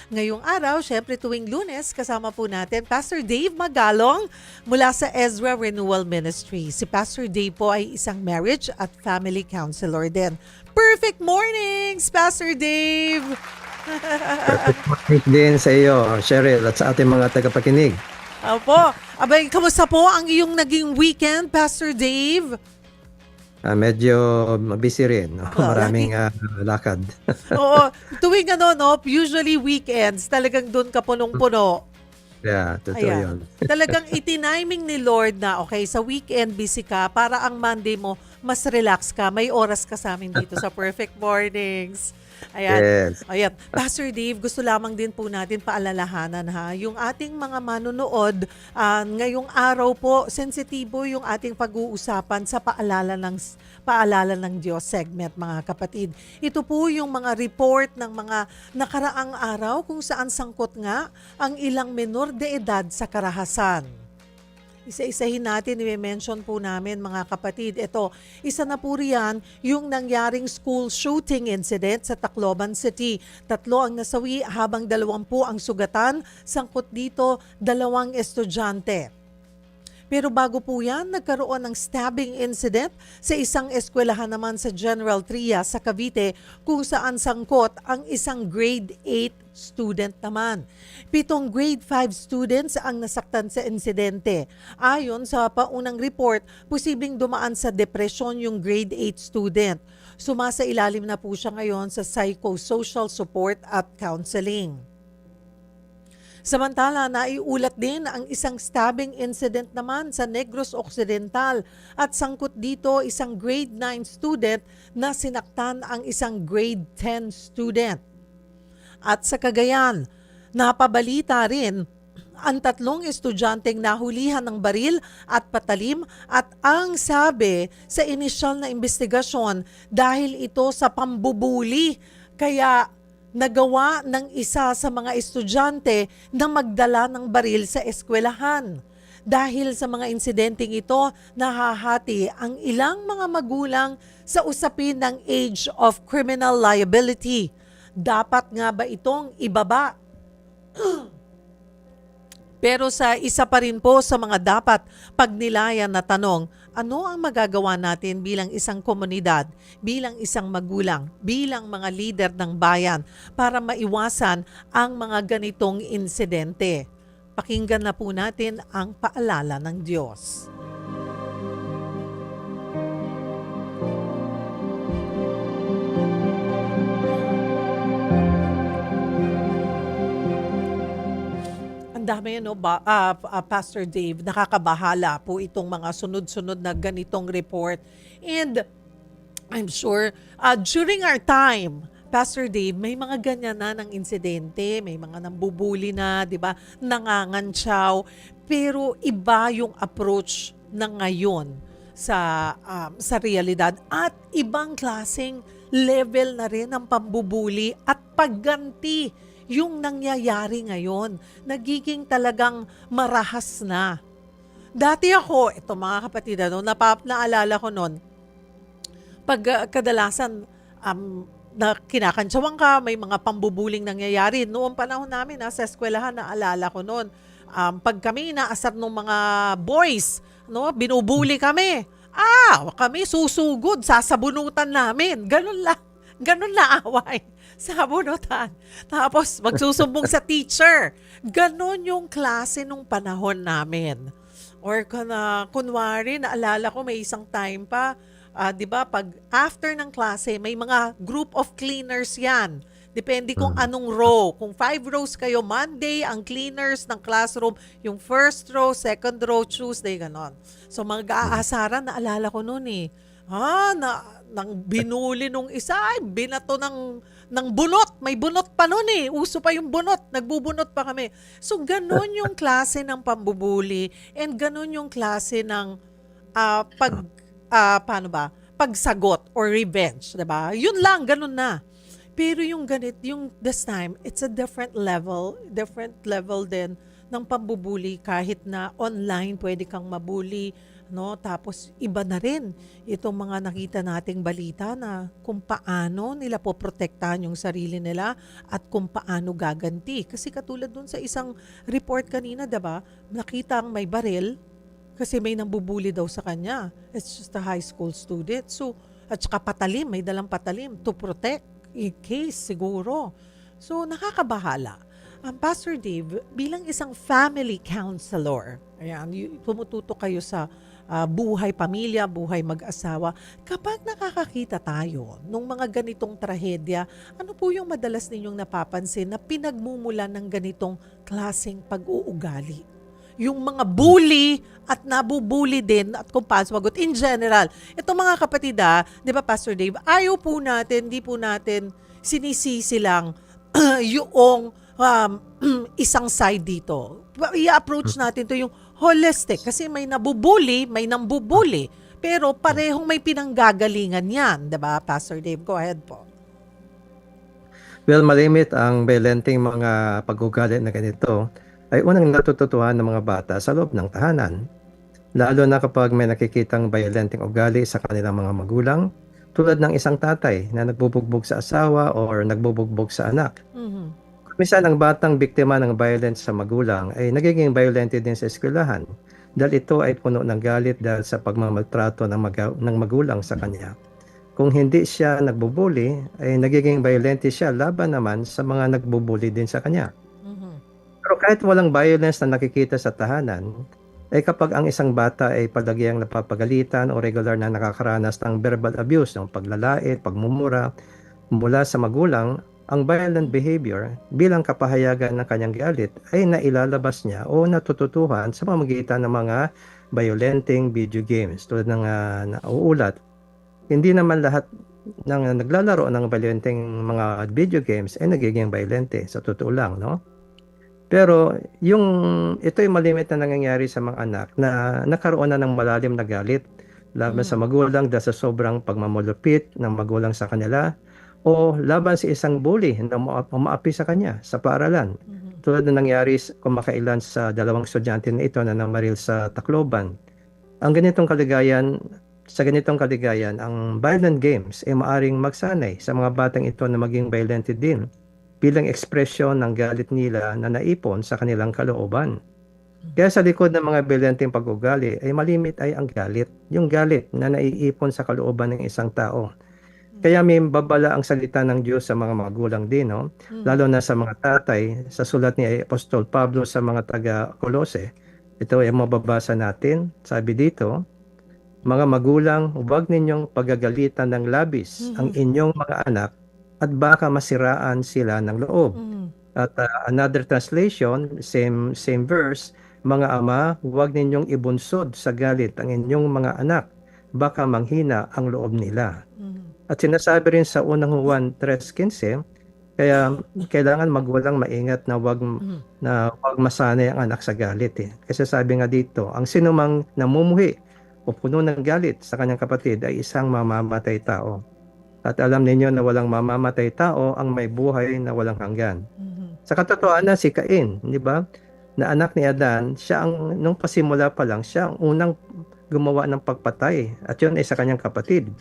Ngayong araw, syempre tuwing Lunes, kasama po natin Pastor Dave Magalong mula sa Ezra Renewal Ministry. Si Pastor Dave po ay isang marriage at family counselor din. Perfect mornings, Pastor Dave! Perfect morning din sa iyo, Cheryl, at sa ating mga tagapakinig. Opo. Abay, kamusta po ang iyong naging weekend, Pastor Dave? Medyo busy rin. No? Maraming lakad. Oo. Tuwing usually weekends, talagang doon ka punong-puno. Yeah, totoo yun. Talagang itiniming ni Lord na, okay, sa weekend busy ka, para ang Monday mo, mas relax ka. May oras ka sa amin dito sa Perfect Mornings. Ayan. Yes. Ayan. Pastor Dave, gusto lamang din po natin paalalahanan yung ating mga manonood, ngayong araw po, sensitibo yung ating pag-uusapan sa paalala ng Diyos segment, mga kapatid. Ito po yung mga report ng mga nakaraang araw kung saan sangkot nga ang ilang menor de edad sa karahasan. Isa-isahin natin, i-mention po namin mga kapatid. Ito, isa na po riyan yung nangyaring school shooting incident sa Tacloban City. 3 ang nasawi habang 20 ang sugatan. Sangkot dito, 2 estudyante. Pero bago po yan, nagkaroon ng stabbing incident sa isang eskwelahan naman sa General Trias sa Cavite kung saan sangkot ang isang grade 8 student naman. 7 grade 5 students ang nasaktan sa insidente. Ayon sa paunang report, posibleng dumaan sa depresyon yung grade 8 student. Sumasa ilalim na po siya ngayon sa psychosocial support at counseling. Samantala, naiulat din ang isang stabbing incident naman sa Negros Occidental at sangkot dito isang grade 9 student na sinaktan ang isang grade 10 student. At sa Cagayan, napabalita rin ang 3 estudyanteng nahulihan ng baril at patalim at ang sabi sa inisyal na investigasyon dahil ito sa pambubuli, kaya nagawa ng isa sa mga estudyante na magdala ng baril sa eskwelahan. Dahil sa mga insidenteng ito, nahahati ang ilang mga magulang sa usapin ng age of criminal liability. Dapat nga ba itong ibaba? Pero sa isa pa rin po sa mga dapat pagnilayan na tanong, ano ang magagawa natin bilang isang komunidad, bilang isang magulang, bilang mga lider ng bayan para maiwasan ang mga ganitong insidente? Pakinggan na po natin ang paalala ng Diyos. Dami Pastor Dave, nakakabahala po itong mga sunod-sunod na ganitong report. And I'm sure during our time, Pastor Dave, may mga ganyan na ng insidente, may mga nambubuli na, di ba, nangangantsaw, pero iba yung approach na ngayon sa realidad at ibang klaseng level na rin ng pambubuli at pagganti yung nangyayari ngayon. Nagiging talagang marahas na. Dati ako, ito mga kapatid, naalala ko noon, pag kadalasan na kinakantsawan ka, may mga pambubuling nangyayari. Noong panahon namin sa eskwelahan, naalala ko noon, pag kami inaasar ng mga boys, binubuli kami. Kami susugod, sasabunutan namin. Ganun na away. Sabunutan. Tapos magsusumbong sa teacher. Ganon yung klase nung panahon namin. Or kunwari, naalala ko may isang time pa, di ba, pag after ng klase, may mga group of cleaners yan. Depende kung anong row. Kung 5 rows kayo, Monday, ang cleaners ng classroom, yung first row, second row, Tuesday, ganon. So mag-aasaran, naalala ko noon nang binuli nung isa, binato ng bunot. May bunot pa nun Uso pa yung bunot. Nagbubunot pa kami. So, ganun yung klase ng pambubuli and ganun yung klase ng pagsagot or revenge. Diba? Yun lang, ganun na. Pero yung this time, it's a different level din ng pambubuli kahit na online pwede kang mabuli no? Tapos iba na rin itong mga nakita nating balita na kung paano nila poprotektahan yung sarili nila at kung paano gaganti. Kasi katulad dun sa isang report kanina, 'di ba? Nakita ang may baril kasi may nambubuli daw sa kanya. It's just a high school student. So, at saka patalim, may dalang patalim to protect in case siguro. So, nakakabahala. Pastor Dave, bilang isang family counselor, ayan, tumututo kayo sa buhay pamilya, buhay mag-asawa. Kapag nakakakita tayo ng mga ganitong trahedya, ano po yung madalas ninyong napapansin na pinagmumulan ng ganitong klaseng pag-uugali? Yung mga bully at nabubuli din at kung paano sumagot in general. Itong mga kapatid, di ba Pastor Dave, ayaw po natin, di po natin sinisisi lang yung isang side dito. I-approach natin to yung holistic kasi may nabubuli, may nambubuli. Pero parehong may pinanggagalingan yan. Diba, Pastor Dave? Go ahead po. Well, malimit ang violenteng mga pag-ugali na ganito ay unang natututuhan ng mga bata sa loob ng tahanan. Lalo na kapag may nakikitang violenteng ugali sa kanilang mga magulang, tulad ng isang tatay na nagbubugbog sa asawa or nagbubugbog sa anak. Mhm. Minsan ang batang biktima ng violence sa magulang ay nagiging violent din sa eskwelahan dahil ito ay puno ng galit dahil sa pagmamaltrato ng magulang sa kanya. Kung hindi siya nagbubuli, ay nagiging violent siya laban naman sa mga nagbubuli din sa kanya. Mhm. Pero kahit walang violence na nakikita sa tahanan, ay kapag ang isang bata ay palagyang napapagalitan o regular na nakakaranas ng verbal abuse, ng paglalait, pagmumura mula sa magulang, ang violent behavior bilang kapahayagan ng kanyang galit ay nailalabas niya o natututuhan sa pamamagitan ng mga violenteng video games tulad ng nauulat. Hindi naman lahat ng naglalaro ng violenteng mga video games ay nagiging violente sa totoo lang, no? Pero ito ay malimit na nangyayari sa mga anak na nakaroon na ng malalim na galit laban sa magulang dahil sa sobrang pagmamulupit ng magulang sa kanila o laban sa isang bully na umaapi sa kanya sa paaralan. Tulad na nangyari kumakailan sa dalawang estudyante na ito na namaril sa Tacloban. Sa ganitong kaligayan, ang violent games ay maaring magsanay sa mga batang ito na maging violent din bilang ekspresyon ng galit nila na naipon sa kanilang kalooban. Kaya sa likod ng mga violenteng pag-ugali ay malimit ay ang galit, yung galit na naiipon sa kalooban ng isang tao. Kaya may babala ang salita ng Diyos sa mga magulang din, no? Lalo na sa mga tatay, sa sulat ni Apostol Pablo sa mga taga-Kolose. Ito ay mababasa natin, sabi dito, mga magulang, huwag ninyong pagagalitan ng labis ang inyong mga anak at baka masiraan sila ng loob. At another translation, same verse, mga ama, huwag ninyong ibunsod sa galit ang inyong mga anak, baka manghina ang loob nila. At sinasabi rin sa unang Juan 3:15, kaya kailangan magulang maingat na wag masanay ang anak sa galit. Kasi sabi nga dito, ang sinumang namumuhi o puno ng galit sa kanyang kapatid ay isang mamamatay tao. At alam ninyo na walang mamamatay tao ang may buhay na walang hanggan. Sa katotohanan si Cain, di ba? Na anak ni Adan, nung pasimula pa lang, siya ang unang gumawa ng pagpatay. At yun ay sa kanyang kapatid.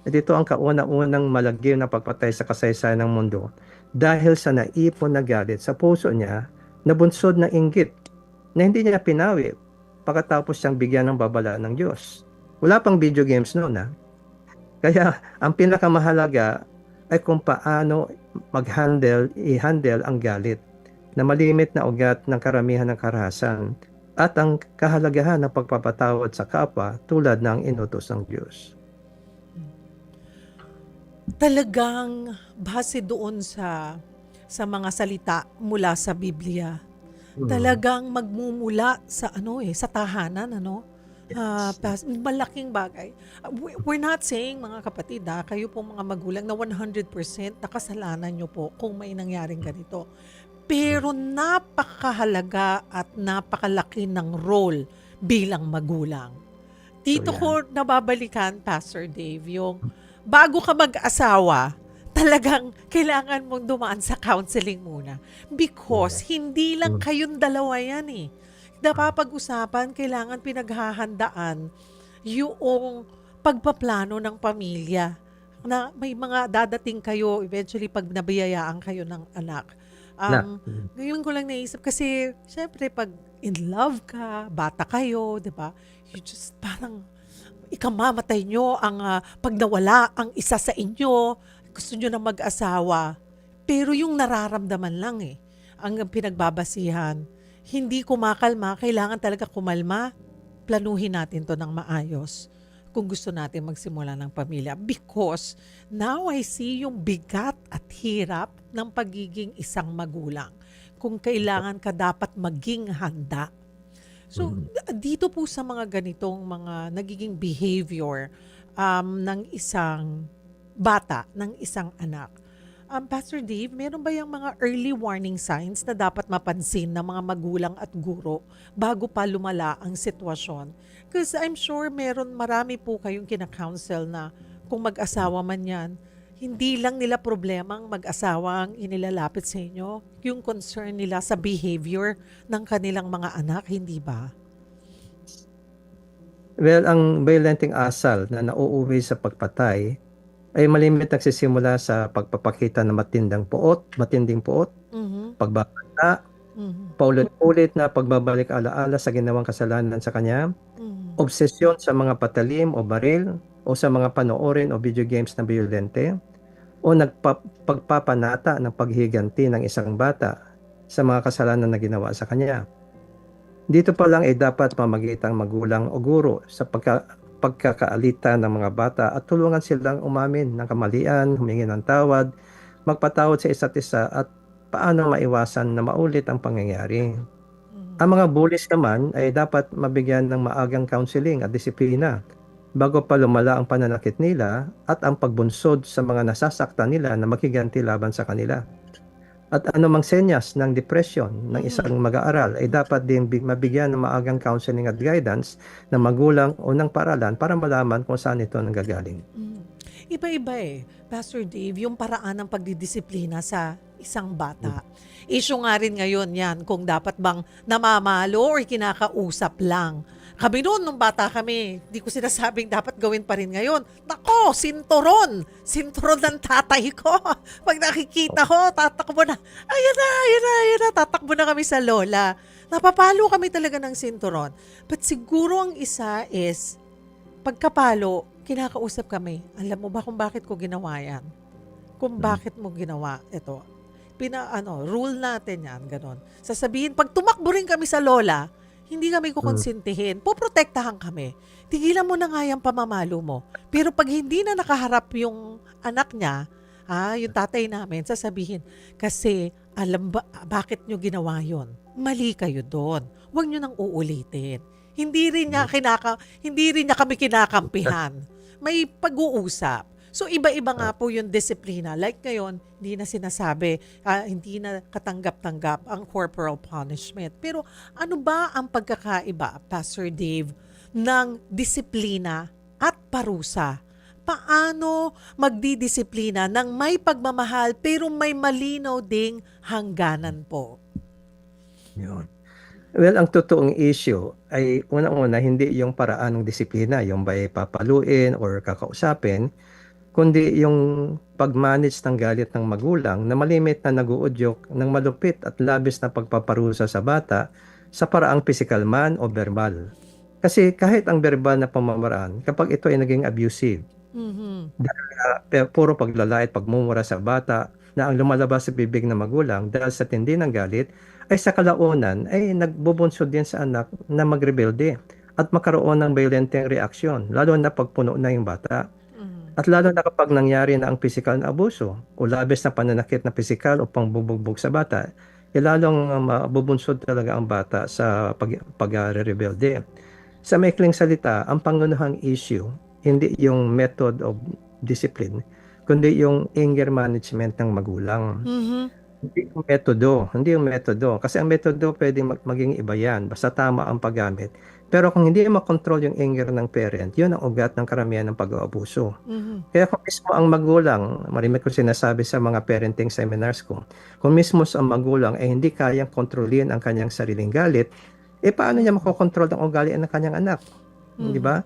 At ito ang kauna-unang malagim na pagpatay sa kasaysayan ng mundo dahil sa naipon na galit sa puso niya na bunsod ng inggit na hindi niya pinawi pagkatapos siyang bigyan ng babala ng Diyos. Wala pang video games noon, ha? Kaya ang pinakamahalaga ay kung paano i-handle ang galit na malimit na ugat ng karamihan ng karahasan at ang kahalagahan ng pagpapatawad sa kapwa tulad ng inutos ng Diyos. Talagang base doon sa mga salita mula sa Biblia. Talagang magmumula sa sa tahanan, malaking bagay. We're not saying, mga kapatid, kayo pong mga magulang na 100% nakasalanan nyo po kung may nangyaring ganito. Pero napakahalaga at napakalaki ng role bilang magulang. Dito ko nababalikan, Pastor Dave, yung bago ka mag-asawa, talagang kailangan mong dumaan sa counseling muna. Because hindi lang kayong dalawa yan. Napapag-usapan, kailangan pinaghahandaan yung pagpaplano ng pamilya na may mga dadating kayo eventually pag nabiyayaan kayo ng anak. Na. Ngayon ko lang naisip kasi syempre pag in love ka, bata kayo, 'di ba? You just parang ikamamatay nyo ang pag nawala ang isa sa inyo, gusto nyo na mag-asawa. Pero yung nararamdaman lang ang pinagbabasihan. Hindi kumakalma, kailangan talaga kumalma. Planuhin natin to ng maayos kung gusto natin magsimula ng pamilya. Because now I see yung bigat at hirap ng pagiging isang magulang. Kung kailangan ka dapat maging handa. So, dito po sa mga ganitong mga nagiging behavior ng isang bata, ng isang anak. Pastor Dave, meron ba yung mga early warning signs na dapat mapansin ng mga magulang at guro bago pa lumala ang sitwasyon? Because I'm sure marami po kayong kina-counsel na kung mag-asawa man yan, hindi lang nila problemang mag-asawa ang inilalapit sa inyo. Yung concern nila sa behavior ng kanilang mga anak, hindi ba? Well, ang violenting asal na nauuwi sa pagpatay ay malimit nagsisimula sa pagpapakita ng matinding puot, Mhm. pagbabanta, Mhm. paulit-ulit na pagbabalik alaala sa ginawang kasalanan sa kanya, Mhm. obsesyon sa mga patalim o baril o sa mga panoorin o video games na violente, o pagpapanata ng paghiganti ng isang bata sa mga kasalanan na ginawa sa kanya. Dito pa lang ay dapat mamagitan magulang o guro sa pagkakaalita ng mga bata at tulungan silang umamin ng kamalian, humingi ng tawad, magpatawad sa isa't isa at paano maiwasan na maulit ang pangyayari. Mhm. Ang mga bullies naman ay dapat mabigyan ng maagang counseling at disiplina bago pa lumala ang pananakit nila at ang pagbunsod sa mga nasasaktan nila na makiganti laban sa kanila. At anumang senyas ng depression ng isang mag-aaral ay dapat din mabigyan ng maagang counseling at guidance ng magulang o ng paaralan para malaman kung saan ito nanggagaling. Mm. Iba-iba Pastor Dave, yung paraan ng pagdidisiplina sa isang bata. Issue nga rin ngayon yan kung dapat bang namamalo or kinakausap lang. Kami noon, nung bata kami, di ko sinasabing dapat gawin pa rin ngayon. Nako, sinturon! Sinturon ng tatay ko. Pag nakikita ko, tatakbo na. Ayan na, ayan na, ayan na. Tatakbo na kami sa lola. Napapalo kami talaga ng sinturon. But siguro ang isa is, pagkapalo, kinakausap kami. Alam mo ba kung bakit ko ginawa yan? Kung bakit mo ginawa ito? Rule natin yan, ganon. Sasabihin, pag tumakbo rin kami sa lola, hindi kami kukonsintihin. Poprotektahan kami. Tigilan mo na nga yung pamamalo mo. Pero pag hindi na nakaharap yung anak niya, yung tatay namin, sasabihin, kasi alam ba, bakit nyo ginawa yon? Mali kayo doon. Huwag nyo nang uulitin. Hindi rin niya kami kinakampihan. May pag-uusap. So iba-iba nga po yung disiplina. Like ngayon, hindi na sinasabi, hindi na katanggap-tanggap ang corporal punishment. Pero ano ba ang pagkakaiba, Pastor Dave, ng disiplina at parusa? Paano magdidisiplina ng may pagmamahal pero may malinaw ding hangganan po? Yun. Well, ang totoong issue ay unang-una hindi yung paraan ng disiplina, yung ba papaluin or kakausapin, kundi yung pag-manage ng galit ng magulang na malimit na nag-uudyok ng malupit at labis na pagpaparusa sa bata sa paraang physical man o verbal. Kasi kahit ang verbal na pamamaraan, kapag ito ay naging abusive, puro paglalait, pagmumura sa bata na ang lumalabas sa bibig ng magulang dahil sa tindi ng galit, ay sa kalaunan ay nagbubunsod din sa anak na magrebelde at magkaroon ng violenteng reaksyon, lalo na pagpuno na yung bata. At lalo na kapag nangyari na ang pisikal na abuso o labis na pananakit na pisikal o pangbubugbog sa bata, lalong mabubunsod talaga ang bata sa pag-rebelde. Sa maikling salita, ang pangunahing issue, hindi yung method of discipline, kundi yung anger management ng magulang. Hindi yung metodo. Kasi ang metodo pwedeng maging iba yan, basta tama ang paggamit. Pero kung hindi makontrol yung anger ng parent, yun ang ugat ng karamihan ng pag-aabuso. Kaya kung mismo ang magulang, marimit ko sinasabi sa mga parenting seminars ko, kung mismo ang magulang ay hindi kayang kontrolin ang kanyang sariling galit, paano niya makokontrol ang ugali ng kanyang anak? Di ba?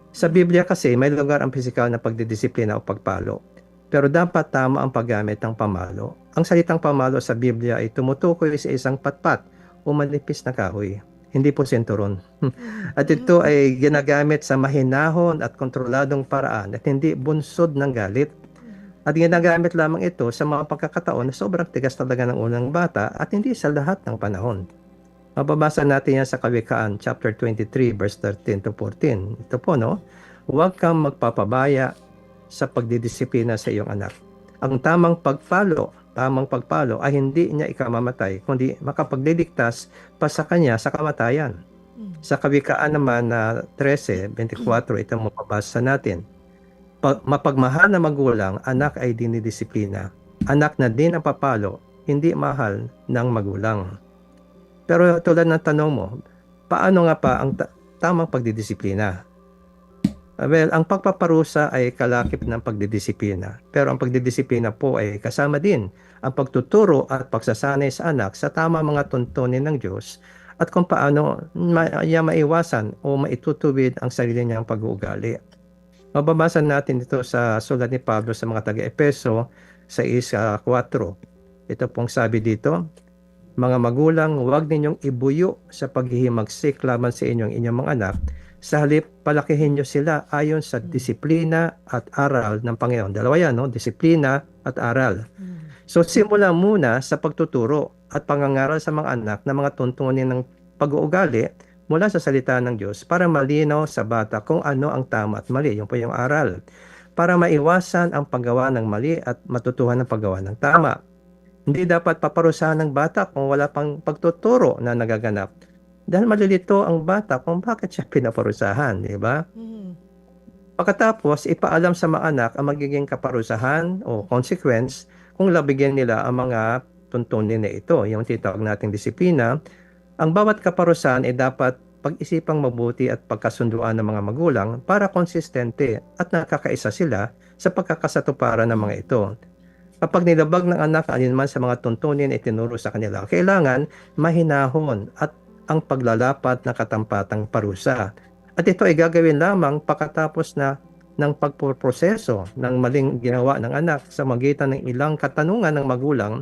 Sa Biblia kasi may lugar ang pisikal na pagdidisiplina o pagpalo. Pero dapat tama ang paggamit ng pamalo. Ang salitang pamalo sa Biblia ay tumutukoy sa isang patpat o manipis na kahoy, hindi po senturon. Mhm. At ito ay ginagamit sa mahinahon at kontroladong paraan at hindi bunsod ng galit. Mhm. At ginagamit lamang ito sa mga pagkakataon na sobrang tigas talaga ng unang bata at hindi sa lahat ng panahon. Mababasa natin yan sa Kawikaan chapter 23 verse 13 to 14. Ito po, no? Huwag kang magpapabaya sa pagdidisiplina sa iyong anak. Ang tamang pagpalo ay hindi niya ikamamatay, kundi makapagliligtas pa sa kanya sa kamatayan. Mhm. Sa Kawikaan naman na 13:24, ito mababasa natin. Mapagmahal na magulang, anak ay dinidisiplina. Anak na din ang papalo, hindi mahal ng magulang. Pero tulad ng tanong mo, paano nga pa ang tamang pagdidisiplina? Well, ang pagpaparusa ay kalakip ng pagdidisiplina. Pero ang pagdidisiplina po ay kasama din ang pagtuturo at pagsasanay sa anak sa tama mga tuntunin ng Diyos at kung paano maiwasan o maitutuwid ang sarili niyang pag-uugali. Mababasa natin ito sa sulat ni Pablo sa mga taga-Epeso 6:4. Ito pong sabi dito, mga magulang, huwag ninyong ibuyo sa paghihimagsik laban sa inyong mga anak. Sa halip, palakihin nyo sila ayon sa disiplina at aral ng Panginoon. Dalawa yan, no? Disiplina at aral. Mhm. So, simula muna sa pagtuturo at pangangaral sa mga anak ng mga tuntunin ng pag-uugali mula sa salita ng Diyos para malinaw sa bata kung ano ang tama at mali. Yung po yung aral. Para maiwasan ang paggawa ng mali at matutuhan ng paggawa ng tama. Hindi dapat paparusahan ng bata kung wala pang pagtuturo na nagaganap. Dahil malilito ang bata kung bakit siya pinaparusahan, di ba? Mhm. Pagkatapos, ipaalam sa mga anak ang magiging kaparusahan o consequence kung labigyan nila ang mga tuntunin na ito, yung tinatawag nating disiplina. Ang bawat kaparusahan ay dapat pag-isipang mabuti at pagkasunduan ng mga magulang para konsistente at nakakaisa sila sa pagkakasatuparan ng mga ito. Kapag nilabag ng anak alinman sa mga tuntunin ay tinuro sa kanila, kailangan mahinahon at ang paglalapat na katampatang parusa. At ito ay gagawin lamang pagkatapos na ng pagpoproseso ng maling ginawa ng anak sa magitan ng ilang katanungan ng magulang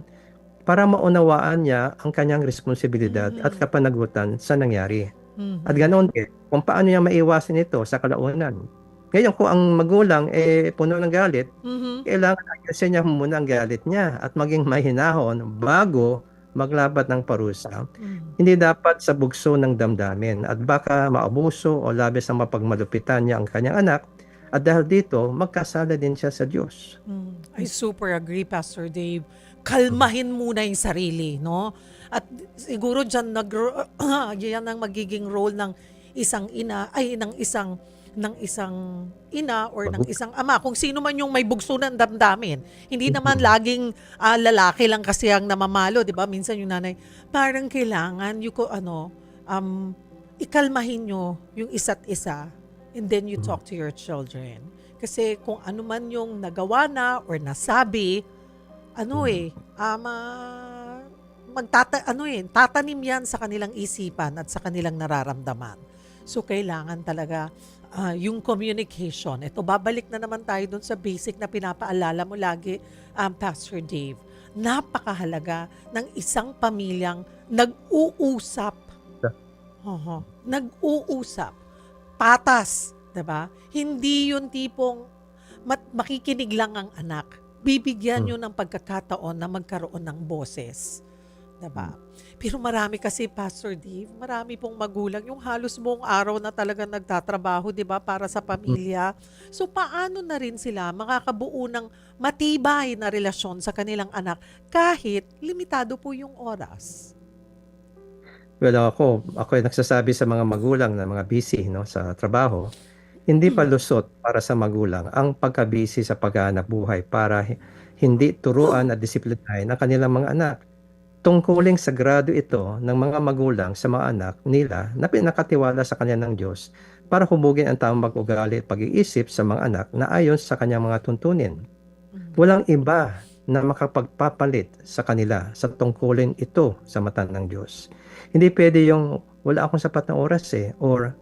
para maunawaan niya ang kanyang responsibilidad at Mhm. kapanagutan sa nangyari. At Mhm. ganoon din, kung paano niya maiwasan ito sa kalaunan. Ngayon, kung ang magulang puno ng galit, Mhm. kailangan ayusin niya muna ang galit niya at maging mahinahon bago maglabat ng parusa. Mhm. Hindi dapat sa bugso ng damdamin at baka maabuso o labis na mapagmalupitan niya ang kanyang anak at dahil dito, magkasala din siya sa Diyos. I super agree, Pastor Dave. Kalmahin muna yung sarili, no? At siguro dyan, yan ang magiging role ng isang ina, ay ng isang ina or ng isang ama, kung sino man yung may bugso ng damdamin. Hindi naman laging lalaki lang kasi ang namamalo, di ba? Minsan yung nanay, parang kailangan ikalmahin nyo yung isa't isa and then you talk to your children. Kasi kung ano man yung nagawa na or nasabi, tatanim yan sa kanilang isipan at sa kanilang nararamdaman. So, kailangan talaga yung communication. Ito, babalik na naman tayo dun sa basic na pinapaalala mo lagi, Pastor Dave. Napakahalaga ng isang pamilyang nag-uusap. Nag-uusap. Patas, 'di ba? Hindi yung tipong makikinig lang ang anak. Bibigyan yun ng pagkakataon na magkaroon ng boses. 'Di ba? Pero marami kasi, Pastor Dave, marami pong magulang yung halos buong araw na talaga nagtatrabaho, 'di ba, para sa pamilya. So paano na rin sila makakabuo ng matibay na relasyon sa kanilang anak kahit limitado po yung oras? Well, ako ay nagsasabi sa mga magulang na mga busy, no, sa trabaho, hindi pa lusot para sa magulang ang pagka-busy sa paghahanap buhay para hindi turuan at disiplinahin ang kanilang mga anak. Tungkuling sagrado ito ng mga magulang sa mga anak nila na pinakatiwala sa kanya ng Diyos para hubugin ang tamang pag-ugali at pag-iisip sa mga anak na ayon sa kanyang mga tuntunin. Walang iba na makapagpapalit sa kanila sa tungkulin ito sa mata ng Diyos. Hindi pwede yung wala akong sapat na oras or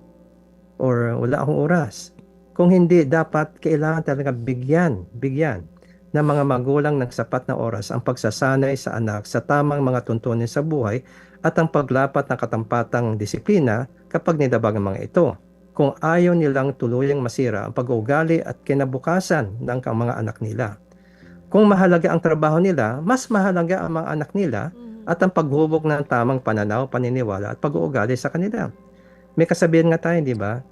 wala akong oras. Kung hindi, dapat kailangan talaga bigyan ng mga magulang ng sapat na oras ang pagsasanay sa anak sa tamang mga tuntunin sa buhay at ang paglapat ng katampatang disiplina kapag nidabag ang mga ito. Kung ayaw nilang tuluyang masira ang pag-uugali at kinabukasan ng mga anak nila. Kung mahalaga ang trabaho nila, mas mahalaga ang mga anak nila at ang paghubog ng tamang pananaw, paniniwala at pag-uugali sa kanila. May kasabihan nga tayo, di ba?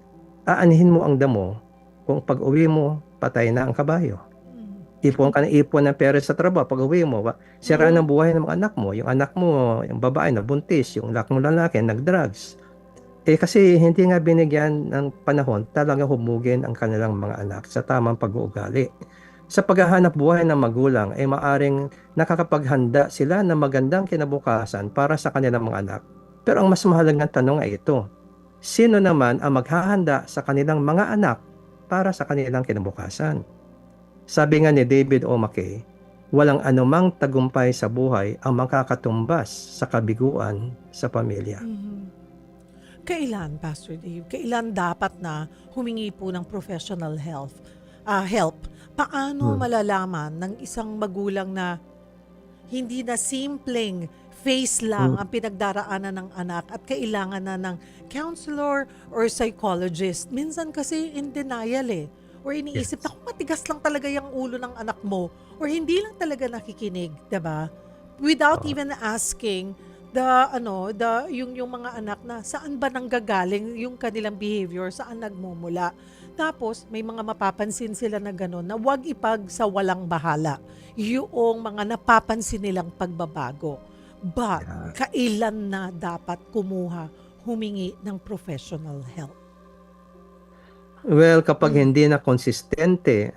Aanihin mo ang damo kung pag-uwi mo, patay na ang kabayo. Ipon ka ng ipon ng pera sa trabaho, pag-uwi mo, sira ng buhay ng mga anak mo. Yung anak mo, yung babae na buntis, yung anak mo lalaki, nag-drugs. Kasi hindi nga binigyan ng panahon talaga humugin ang kanilang mga anak sa tamang pag-uugali. Sa paghahanap buhay ng magulang ay maaring nakakapaghanda sila ng magandang kinabukasan para sa kanilang mga anak. Pero ang mas mahalagang tanong ay ito, sino naman ang maghahanda sa kanilang mga anak para sa kanilang kinabukasan? Sabi nga ni David O. McKay, walang anumang tagumpay sa buhay ang makakatumbas sa kabiguan sa pamilya. Kailan, Pastor Dave? Kailan dapat na humingi po ng professional help? Paano malalaman ng isang magulang na hindi na simpleng face lang ang pinagdaraanan ng anak at kailangan na ng counselor or psychologist? Minsan kasi in denial or iniisip na kung matigas lang talaga yung ulo ng anak mo or hindi lang talaga nakikinig, 'di ba? Without even asking yung mga anak na saan ba nanggagaling yung kanilang behavior, saan nagmumula. Tapos may mga mapapansin sila na gano'n na wag ipagsawalang bahala yung mga napapansin nilang pagbabago. But kailan na dapat humingi ng professional help? Well, kapag hindi na konsistente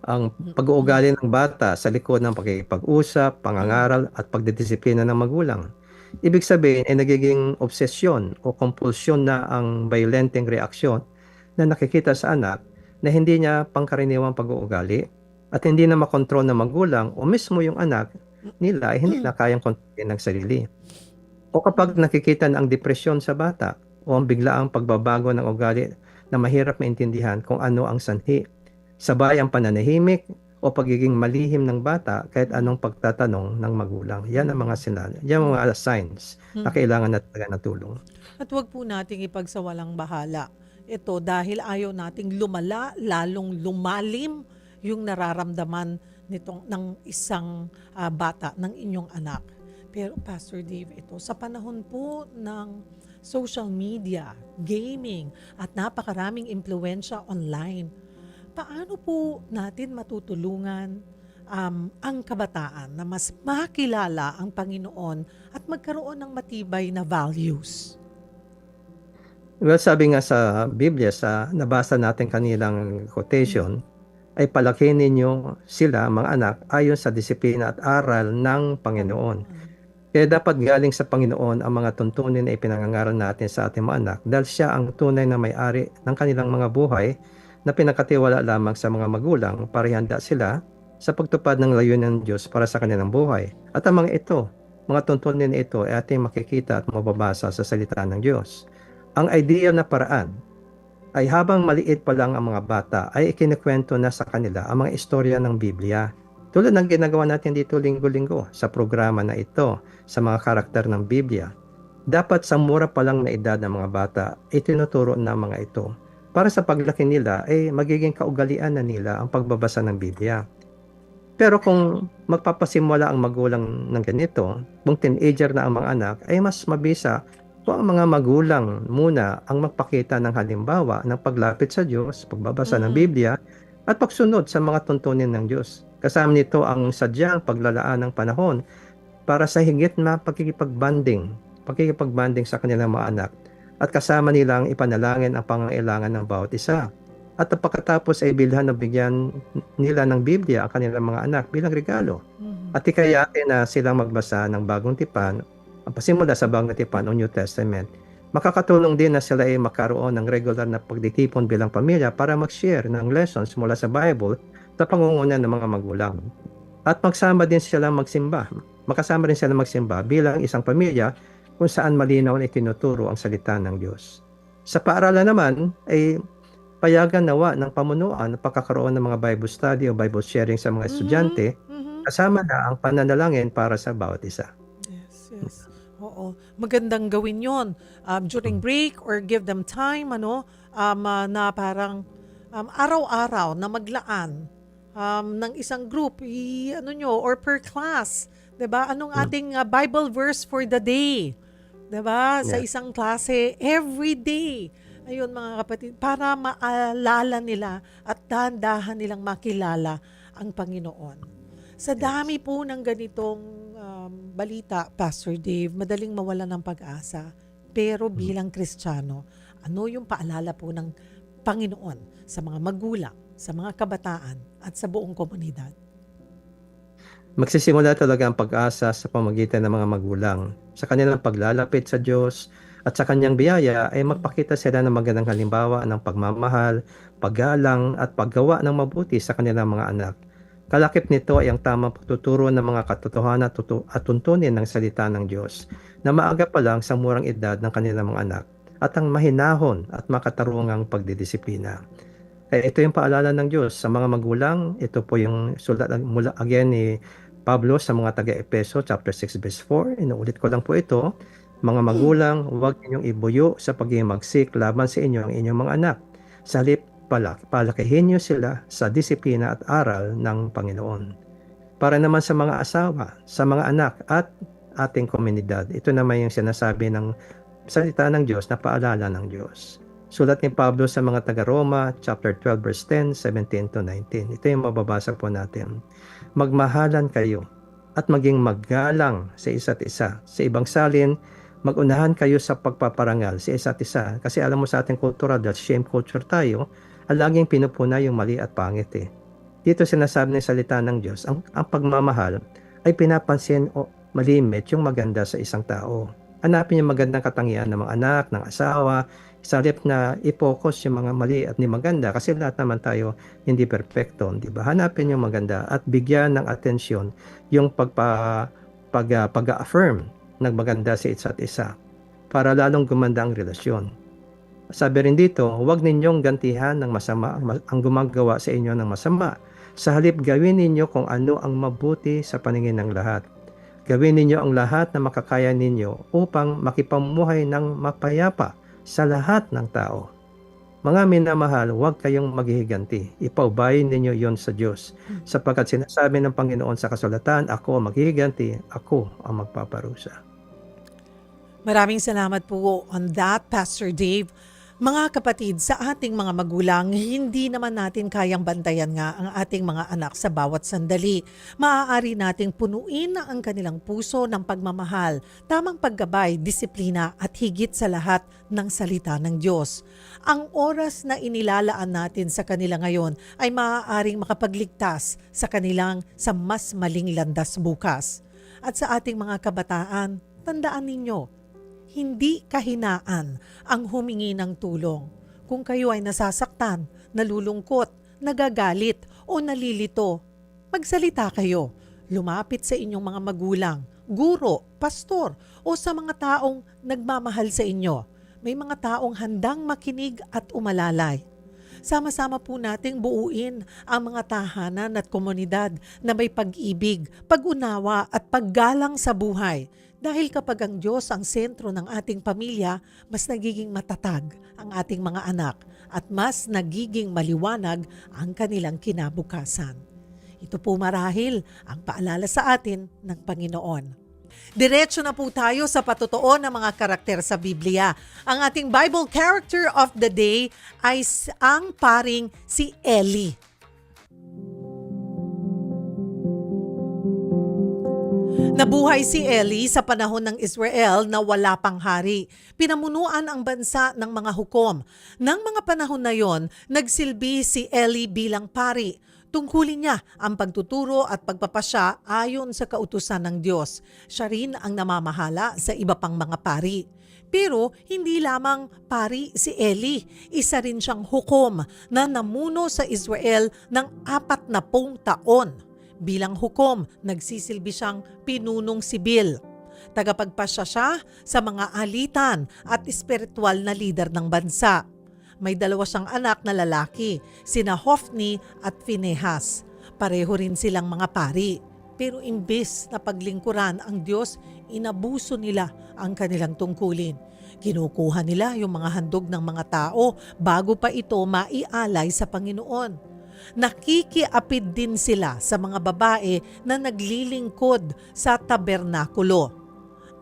ang pag-uugali ng bata sa likod ng pakikipag-usap, pangangaral at pagdidisiplina ng magulang, ibig sabihin ay nagiging obsesyon o kompulsyon na ang violenteng reaksyon na nakikita sa anak na hindi niya pangkaraniwang pag-uugali at hindi na makontrol ng magulang o mismo yung anak nila ay hindi na kayang kontrolin ng sarili. O kapag nakikita na ang depresyon sa bata o ang biglaang pagbabago ng ugali na mahirap maintindihan kung ano ang sanhi, sabay ang pananahimik o pagiging malihim ng bata kahit anong pagtatanong ng magulang. Yan ang mga yan ang mga signs na kailangan na talaga ng tulong. At wag po nating ipagsawalang bahala. Ito dahil ayaw nating lalong lumalim yung nararamdaman ng isang bata, ng inyong anak. Pero Pastor Dave, ito sa panahon po ng social media, gaming, at napakaraming impluwensya online, paano po natin matutulungan ang kabataan na mas makilala ang Panginoon at magkaroon ng matibay na values? Well, sabi nga sa Biblia, sa nabasa natin kanilang quotation, ay palaki ninyo sila, mga anak, ayon sa disiplina at aral ng Panginoon. Kaya dapat galing sa Panginoon ang mga tuntunin na ipinangangaral natin sa ating mga anak dahil siya ang tunay na may-ari ng kanilang mga buhay na pinakatiwala lamang sa mga magulang para ihanda sila sa pagtupad ng layunin ng Diyos para sa kanilang buhay. At ang mga tuntunin na ito ay ating makikita at mababasa sa salita ng Diyos. Ang ideal na paraan ay habang maliit pa lang ang mga bata ay ikinikwento na sa kanila ang mga istorya ng Biblia. Tulad ng ginagawa natin dito linggo-linggo sa programa na ito sa mga karakter ng Biblia. Dapat sa mura pa lang na edad ng mga bata ay tinuturo na mga ito para sa paglaki nila ay magiging kaugalian na nila ang pagbabasa ng Biblia. Pero kung magpapasimula ang magulang ng ganito, kung teenager na ang mga anak, ay mas mabisa kung ang mga magulang muna ang magpakita ng halimbawa ng paglapit sa Diyos, pagbabasa ng Biblia, at pagsunod sa mga tuntunin ng Diyos. Kasama nito ang sadyang paglalaan ng panahon para sa higit na pagkikipag-banding sa kanilang mga anak at kasama nilang ipanalangin ang pangangailangan ng bawat isa. At pagkatapos ay bilhan na bigyan nila ng Biblia ang kanilang mga anak bilang regalo. At ikayatin na silang magbasa ng bagong tipan, ang pasimula sa bagong tipan o New Testament. Makakatulong din na sila ay makaroon ng regular na pagtitipon bilang pamilya para mag-share ng lessons mula sa Bible sa pangunguna ng mga magulang. At makasama rin sila magsimba bilang isang pamilya kung saan malinaw na itinuturo ang salita ng Diyos. Sa paaralan naman ay payagan nawa ng pamunuan ang pagkakaroon ng mga Bible study o Bible sharing sa mga estudyante, kasama na ang pananalangin para sa bawat isa. Yes, yes. Oo. Magandang gawin yon during break or give them time, na parang araw-araw na maglaan ng isang group, or per class. 'Di ba? Anong ating Bible verse for the day? 'Di ba? Sa Yeah. isang klase, every day. Ayun mga kapatid, para maalala nila at dahan-dahan nilang makilala ang Panginoon. Sa dami po ng ganitong balita, Pastor Dave, madaling mawala ng pag-asa. Pero bilang Kristiyano, ano yung paalala po ng Panginoon sa mga magulang, sa mga kabataan, at sa buong komunidad? Magsisimula talaga ang pag-asa sa pamamagitan ng mga magulang. Sa kanilang paglalapit sa Diyos at sa kanyang biyaya ay magpakita sila ng magandang halimbawa ng pagmamahal, paggalang at paggawa ng mabuti sa kanilang mga anak. Kalakip nito ay ang tamang pagtuturo ng mga katotohanan at tuntunin ng salita ng Diyos na maaga pa lang sa murang edad ng kanilang mga anak at ang mahinahon at makatarungang pagdidisiplina. Kaya ito yung paalala ng Diyos sa mga magulang. Ito po yung sulat mula again ni Pablo sa mga taga-Epeso chapter 6 verse 4. Inuulit ko lang po ito. Mga magulang, huwag ninyong ibuyo sa paghimagsik laban sa inyo ang inyong mga anak. Sa halip, palakihin niyo sila sa disiplina at aral ng Panginoon. Para naman sa mga asawa, sa mga anak at ating komunidad, ito naman yung sinasabi ng salita ng Diyos na paalala ng Diyos. Sulat ni Pablo sa mga taga-Roma, chapter 12, verse 10, 17 to 19. Ito yung mababasa po natin. Magmahalan kayo at maging maggalang sa isa't isa. Sa ibang salin, magunahan kayo sa pagpaparangal sa isa't isa. Kasi alam mo sa ating kultura, dahil shame culture tayo, laging pinupuna yung mali at pangit eh. Dito sinasabi ng salita ng Diyos, ang pagmamahal ay pinapansin o malimit yung maganda sa isang tao. Hanapin yung magandang katangian ng mga anak, ng asawa, sa halip na i-focus yung mga mali at ni maganda kasi lahat naman tayo hindi perfecto, di ba? Hanapin yung maganda at bigyan ng atensyon yung pag-affirm ng maganda sa isa't isa para lalong gumanda ang relasyon. Sabi rin dito, huwag ninyong gantihan ng masama ang gumagawa sa inyo ng masama. Sa halip gawin ninyo kung ano ang mabuti sa paningin ng lahat. Gawin ninyo ang lahat na makakaya ninyo upang makipamuhay ng mapayapa sa lahat ng tao. Mga minamahal, huwag kayong maghihiganti. Ipaubayin ninyo yon sa Diyos. Sapagkat sinasabi ng Panginoon sa kasulatan, ako ang maghihiganti, ako ang magpaparusa. Maraming salamat po on that, Pastor Dave. Mga kapatid, sa ating mga magulang, hindi naman natin kayang bantayan nga ang ating mga anak sa bawat sandali. Maaari nating punuin ang kanilang puso ng pagmamahal, tamang paggabay, disiplina at higit sa lahat ng salita ng Diyos. Ang oras na inilalaan natin sa kanila ngayon ay maaaring makapagligtas sa kanilang sa mas maling landas bukas. At sa ating mga kabataan, tandaan ninyo, hindi kahinaan ang humingi ng tulong. Kung kayo ay nasasaktan, nalulungkot, nagagalit o nalilito, magsalita kayo. Lumapit sa inyong mga magulang, guro, pastor o sa mga taong nagmamahal sa inyo. May mga taong handang makinig at umalalay. Sama-sama po nating buuin ang mga tahanan at komunidad na may pag-ibig, pag-unawa at paggalang sa buhay. Dahil kapag ang Diyos ang sentro ng ating pamilya, mas nagiging matatag ang ating mga anak at mas nagiging maliwanag ang kanilang kinabukasan. Ito po marahil ang paalala sa atin ng Panginoon. Diretso na po tayo sa patutuo ng mga karakter sa Biblia. Ang ating Bible character of the day ay ang paring si Eli. Nabuhay si Eli sa panahon ng Israel na wala pang hari. Pinamunuan ang bansa ng mga hukom. Nang mga panahon na yon, nagsilbi si Eli bilang pari. Tungkulin niya ang pagtuturo at pagpapasya ayon sa kautusan ng Diyos. Siya rin ang namamahala sa iba pang mga pari. Pero hindi lamang pari si Eli, isa rin siyang hukom na namuno sa Israel ng 40 taon. Bilang hukom, nagsisilbi siyang pinunong sibil. Tagapagpasya siya sa mga alitan at espiritual na lider ng bansa. May dalawa siyang anak na lalaki, sina Hophni at Phinehas. Pareho rin silang mga pari. Pero imbes na paglingkuran ang Diyos, inabuso nila ang kanilang tungkulin. Kinukuha nila yung mga handog ng mga tao bago pa ito maialay sa Panginoon. Nakikiapid din sila sa mga babae na naglilingkod sa tabernakulo.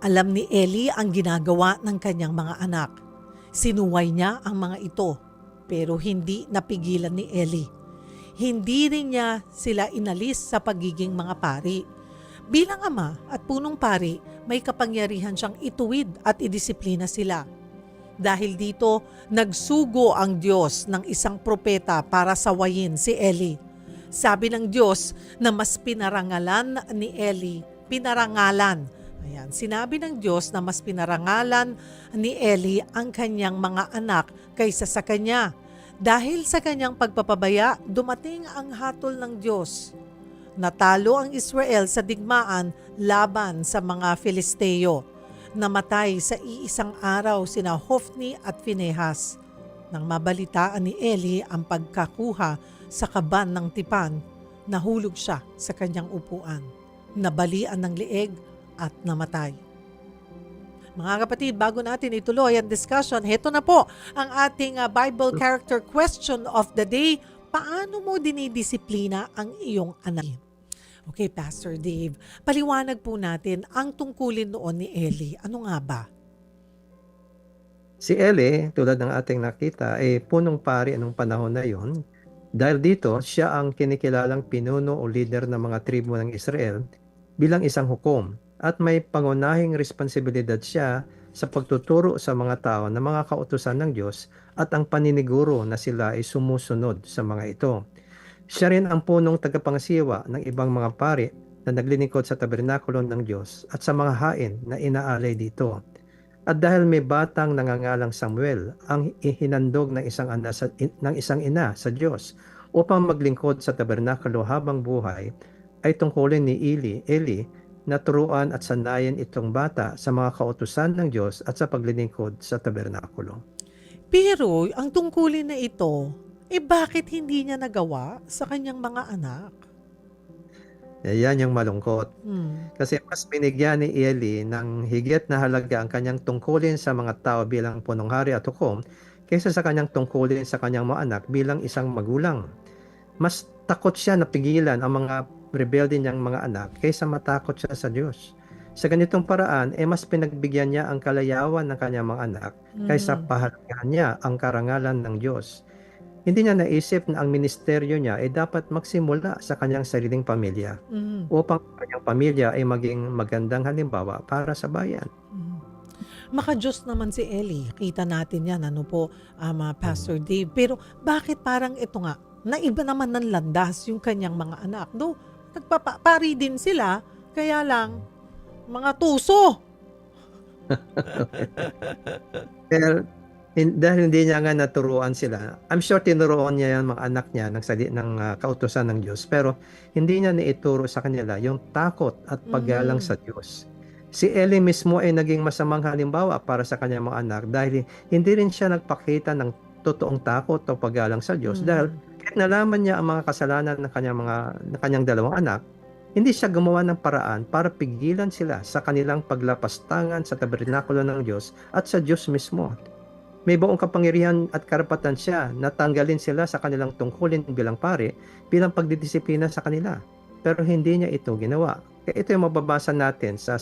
Alam ni Eli ang ginagawa ng kanyang mga anak. Sinuway niya ang mga ito, pero hindi napigilan ni Eli. Hindi rin niya sila inalis sa pagiging mga pari. Bilang ama at punong pari, may kapangyarihan siyang ituwid at idisiplina sila. Dahil dito, nagsugo ang Diyos ng isang propeta para sawayin si Eli. Sabi ng Diyos na mas pinarangalan ni Eli, sinabi ng Diyos na mas pinarangalan ni Eli ang kanyang mga anak kaysa sa kanya. Dahil sa kanyang pagpapabaya, dumating ang hatol ng Diyos. Natalo ang Israel sa digmaan laban sa mga Filisteo. Namatay sa iisang araw sina Hophni at Phinehas. Nang mabalitaan ni Eli ang pagkakuha sa kaban ng tipan, nahulog siya sa kanyang upuan. Nabalian ng lieg at namatay. Mga kapatid, bago natin ituloy ang discussion, heto na po ang ating Bible character question of the day. Paano mo dinidisiplina ang iyong anak? Okay, Pastor Dave, paliwanag po natin ang tungkulin noon ni Eli. Ano nga ba? Si Eli, tulad ng ating nakita, ay punong pari anong panahon na yon. Dahil dito, siya ang kinikilalang pinuno o leader ng mga tribo ng Israel bilang isang hukom. At may pangunahing responsibilidad siya sa pagtuturo sa mga tao na mga kautusan ng Diyos at ang paniniguro na sila ay sumusunod sa mga ito. Siya rin ang punong tagapangasiwa ng ibang mga pari na naglilingkod sa tabernakulo ng Diyos at sa mga hain na inaalay dito. At dahil may batang nangangalang Samuel ang ihinandog ng isang ina sa Diyos upang maglingkod sa tabernakulo habang buhay, ay tungkulin ni Eli na turuan at sanayin itong bata sa mga kautusan ng Diyos at sa paglilingkod sa tabernakulo. Pero ang tungkulin na ito, bakit hindi niya nagawa sa kanyang mga anak? Yan yung malungkot. Kasi mas binigyan ni Eli ng higit na halaga ang kanyang tungkulin sa mga tao bilang punong hari at hukom kaysa sa kanyang tungkulin sa kanyang mga anak bilang isang magulang. Mas takot siya na pigilan ang mga rebelde niyang mga anak kaysa matakot siya sa Diyos. Sa ganitong paraan, mas pinagbigyan niya ang kalayawan ng kanyang mga anak kaysa pahalagahan niya ang karangalan ng Diyos. Hindi niya naisip na ang ministeryo niya ay dapat magsimula sa kanyang sariling pamilya upang kanyang pamilya ay maging magandang halimbawa para sa bayan. Maka-Diyos naman si Eli. Kita natin yan, Pastor Dave. Pero bakit parang ito nga, naiba naman ng landas yung kanyang mga anak? No, nagpapari din sila, kaya lang, mga tuso. Pero dahil hindi niya nga naturuan sila, I'm sure tinuruan niya yung mga anak niya ng kautusan ng Diyos, pero hindi niya naituro sa kanila yung takot at paggalang sa Diyos. Si Eli mismo ay naging masamang halimbawa para sa kanyang mga anak dahil hindi rin siya nagpakita ng totoong takot o paggalang sa Diyos dahil kahit nalaman niya ang mga kasalanan ng kanyang dalawang anak, hindi siya gumawa ng paraan para pigilan sila sa kanilang paglapastangan sa tabernakulo ng Diyos at sa Diyos mismo. May buong kapangyarihan at karapatan siya na tanggalin sila sa kanilang tungkulin bilang pari bilang pagdidisiplina sa kanila. Pero hindi niya ito ginawa. Kaya ito yung mababasa natin sa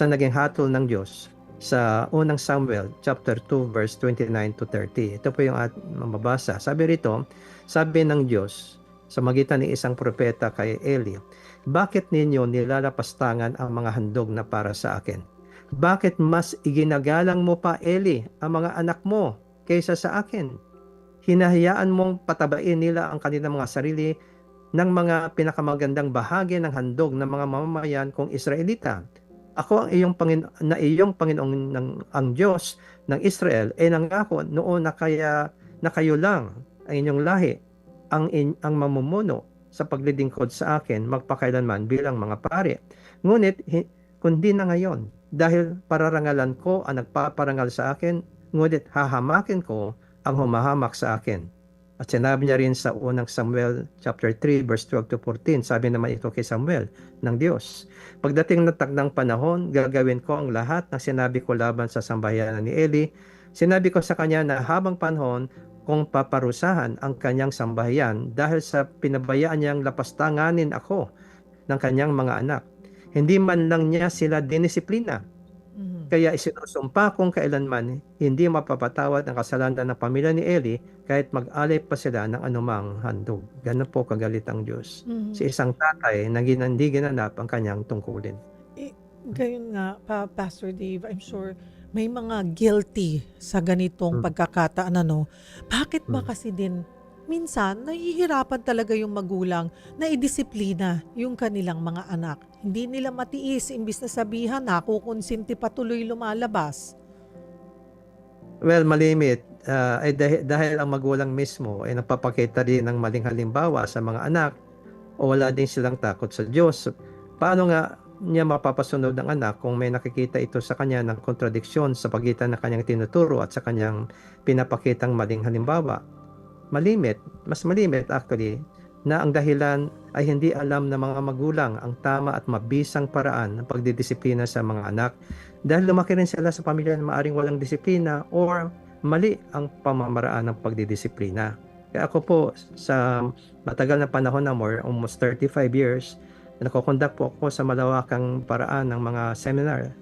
naging hatol ng Diyos sa unang Samuel chapter 2 verse 29 to 30. Ito po yung mababasa. Sabi rito, sabi ng Diyos sa magitan ni isang propeta kay Eli, bakit ninyo nilalapastangan ang mga handog na para sa akin? Bakit mas iginagalang mo pa, Eli, ang mga anak mo kaysa sa akin? Hinahayaan mong patabain nila ang kanilang mga sarili ng mga pinakamagandang bahagi ng handog ng mga mamamayan kong Israelita. Ako ang iyong Panginoong ang Diyos ng Israel ay nangako noon na kayo lang ang inyong lahi ang mamumuno sa paglilingkod sa akin magpakailanman bilang mga pari. Ngunit kundi na ngayon, dahil pararangalan ko ang nagpaparangal sa akin, ngunit hahamakin ko ang humahamak sa akin. At sinabi niya rin sa unang Samuel chapter 3 verse 12 to 14, sabi naman ito kay Samuel ng Diyos, pagdating ng takdang panahon, gagawin ko ang lahat ng sinabi ko laban sa sambahayanan ni Eli. Sinabi ko sa kanya na habang panahon kung paparusahan ang kanyang sambahayan dahil sa pinabayaan niyang lapastanganin ako ng kanyang mga anak. Hindi man lang niya sila dinisiplina. Mhm. Kaya isinusumpa kung kailanman hindi mapapatawad ang kasalanan ng pamilya ni Eli kahit mag-alay pa sila ng anumang handog. Ganun po kagalit ang Diyos. Mhm. Si isang tatay na hindi ginanap ang kanyang tungkulin. Eh, gayon nga, Pastor Dave, I'm sure may mga guilty sa ganitong Mm, pagkakataan, ano? Bakit ba mm. kasi din minsan nahihirapan talaga yung magulang na idisiplina yung kanilang mga anak? Hindi nila matiis, imbis na sabihan, nakukonsinti patuloy lumalabas. Well, malimit. Ay dahil ang magulang mismo ay nagpapakita rin ng maling halimbawa sa mga anak o wala din silang takot sa Diyos. Paano nga niya mapapasunod ng anak kung may nakikita ito sa kanya ng kontradiksyon sa pagitan ng kanyang tinuturo at sa kanyang pinapakitang maling halimbawa? Mas malimit actually, na ang dahilan ay hindi alam ng mga magulang ang tama at mabisang paraan ng pagdidisiplina sa mga anak dahil lumaki rin sila sa pamilya na maaring walang disiplina or mali ang pamamaraan ng pagdidisiplina. Kaya ako po sa matagal na panahon na almost 35 years, nakokondak po ako sa malawakang paraan ng mga seminar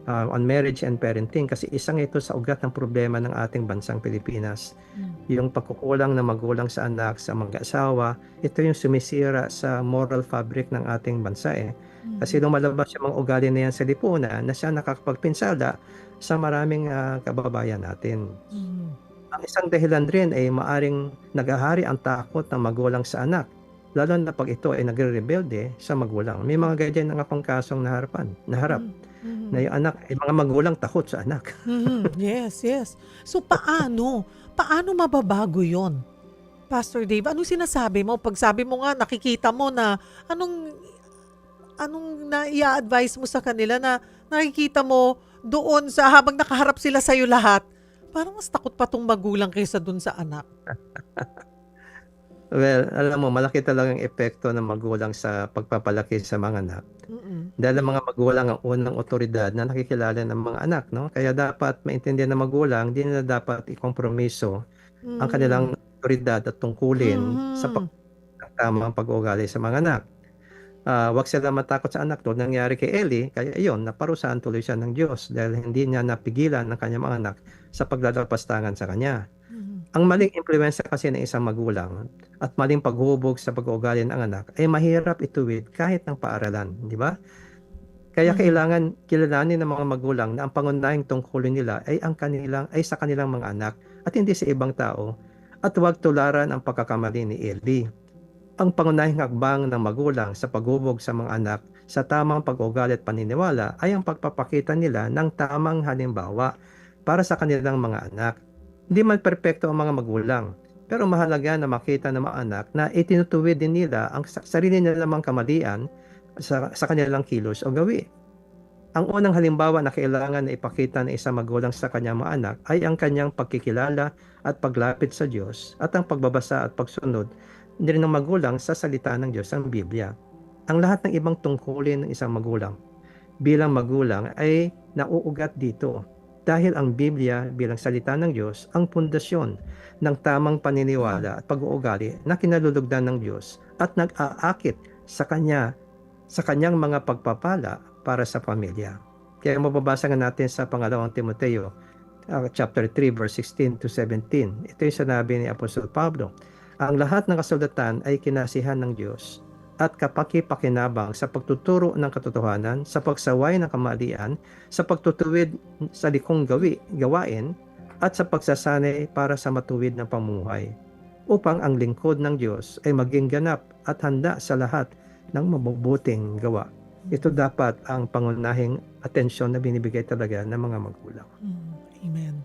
on marriage and parenting kasi isang ito sa ugat ng problema ng ating bansang Pilipinas. Yung pagkukulang ng magulang sa anak, sa mag-asawa, ito yung sumisira sa moral fabric ng ating bansa eh. Kasi lumalabas yung mga ugali na yan sa lipunan na siya nakakapagpinsala sa maraming kababayan natin. Mhm. Ang isang dahilan rin ay maaring naghahari ang takot ng magulang sa anak, lalo na pag ito ay nagre-rebelde sa magulang. May mga ganyan na nga pong kasong naharap, Mhm. Mhm. na yung anak, ay mga magulang takot sa anak. Mhm. Yes, yes. So paano? Paano mababago yon? Pastor Dave, anong sinasabi mo? Pag sabi mo nga, nakikita mo na anong na-i-advise mo sa kanila na nakikita mo doon sa habang nakaharap sila sa'yo lahat, parang mas takot pa tong magulang kaysa dun sa anak. Well, alam mo, malaki talagang epekto ng magulang sa pagpapalaki sa mga anak. Mm-mm. Dahil ang mga magulang ang unang otoridad na nakikilala ng mga anak, no? Kaya dapat maintindihan ng magulang, hindi nila dapat ikompromiso ang Mhm. kanilang otoridad at tungkulin sa Mhm. tamang pag-uugali sa mga anak. Wag sila matakot sa anak tulad nangyari kay Eli, kaya iyon, naparusahan tuloy siya ng Diyos dahil hindi niya napigilan ng kanyang mga anak sa paglalapastangan sa kanya. Mhm. Ang maling impluwensya kasi ng isang magulang at maling paghubog sa pag-uugali ng anak ay mahirap ituwid kahit ng paaralan, di ba? Kaya Mhm. kailangan kilalanin ng mga magulang na ang pangunahing tungkulin nila ay sa kanilang mga anak at hindi sa ibang tao at huwag tularan ang pagkakamali ni Eli. Ang pangunahing hakbang ng magulang sa paghubog sa mga anak sa tamang pag-uugali at paniniwala ay ang pagpapakita nila ng tamang halimbawa para sa kanilang mga anak. Hindi man perpekto ang mga magulang, pero mahalaga na makita ng mga anak na itinutuwid din nila ang sarili nilang kamalian sa kanilang kilos o gawi. Ang unang halimbawa na kailangan na ipakita ng isang magulang sa kanyang mga anak ay ang kanyang pagkikilala at paglapit sa Diyos at ang pagbabasa at pagsunod din ng magulang sa salita ng Diyos, ang Biblia. Ang lahat ng ibang tungkulin ng isang magulang bilang magulang ay nauugat dito dahil ang Biblia bilang salita ng Diyos ang pundasyon ng tamang paniniwala at pag-uugali na kinalulugdan ng Diyos at nag-aakit sa kanyang mga pagpapala para sa pamilya. Kaya mababasa nga natin sa pangalawang Timoteo chapter 3 verse 16 to 17. Ito yung sinabi ni Apostol Pablo. Ang lahat ng kasulatan ay kinasihan ng Diyos at kapaki-pakinabang sa pagtuturo ng katotohanan, sa pagsaway ng kamalian, sa pagtutuwid sa likong gawain, at sa pagsasanay para sa matuwid na pamumuhay, upang ang lingkod ng Diyos ay maging ganap at handa sa lahat ng mabubuting gawa. Ito dapat ang pangunahing atensyon na binibigay talaga ng mga magulang. Amen.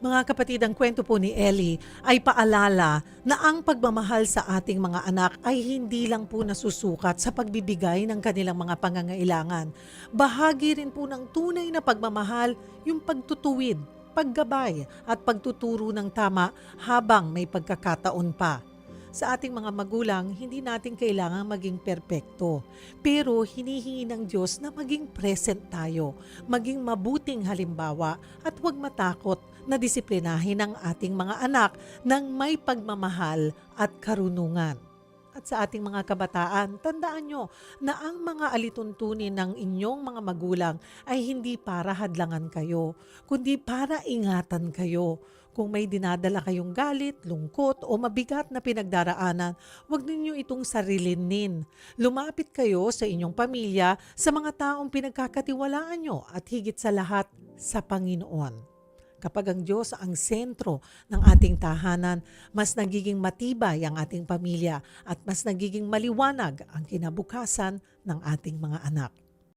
Mga kapatid, ang kwento po ni Eli ay paalala na ang pagmamahal sa ating mga anak ay hindi lang po nasusukat sa pagbibigay ng kanilang mga pangangailangan. Bahagi rin po ng tunay na pagmamahal yung pagtutuwid paggabay at pagtuturo ng tama habang may pagkakataon pa. Sa ating mga magulang, hindi natin kailangang maging perpekto. Pero hinihingi ng Diyos na maging present tayo, maging mabuting halimbawa at huwag matakot na disiplinahin ang ating mga anak ng may pagmamahal at karunungan. At sa ating mga kabataan, tandaan nyo na ang mga alituntunin ng inyong mga magulang ay hindi para hadlangan kayo, kundi para ingatan kayo. Kung may dinadala kayong galit, lungkot o mabigat na pinagdaraanan, huwag ninyo itong sarilinin. Lumapit kayo sa inyong pamilya, sa mga taong pinagkakatiwalaan nyo at higit sa lahat sa Panginoon. Kapag ang Diyos ang sentro ng ating tahanan, mas nagiging matibay ang ating pamilya at mas nagiging maliwanag ang kinabukasan ng ating mga anak.